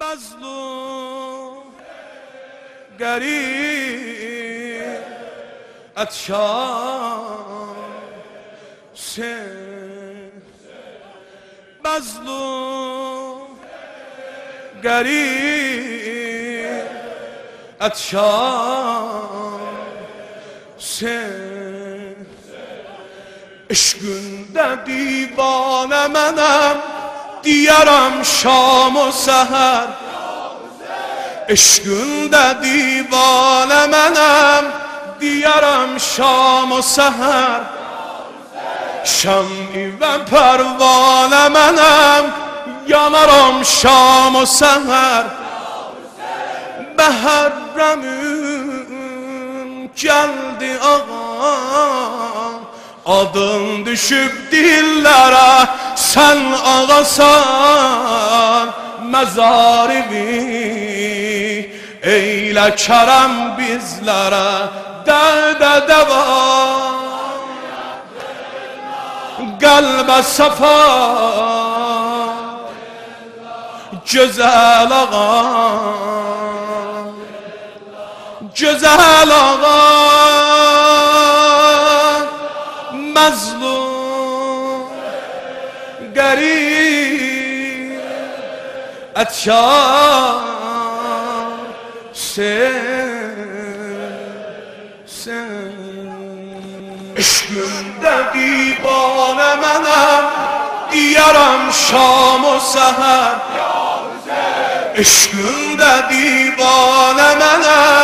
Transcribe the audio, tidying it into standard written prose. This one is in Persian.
مظلوم گریه اتشان سه مظلوم گریه اتشان سه عشقında دیوانه منم دیارم شام و سحر عشقında دیوانه منم دیارم شام و سحر شمعی و پروانه منم yanarım şam و سحر Behərrəmim geldi ağa adın düşüp dillere sen ağasan mezarimi eyle kerem bizlere derde deva kalbe safa güzel ağa güzel ağa مظلوم گریه اتشان sen عشقında دیوانه منم دیارم شام و سحر عشقında دیوانه منم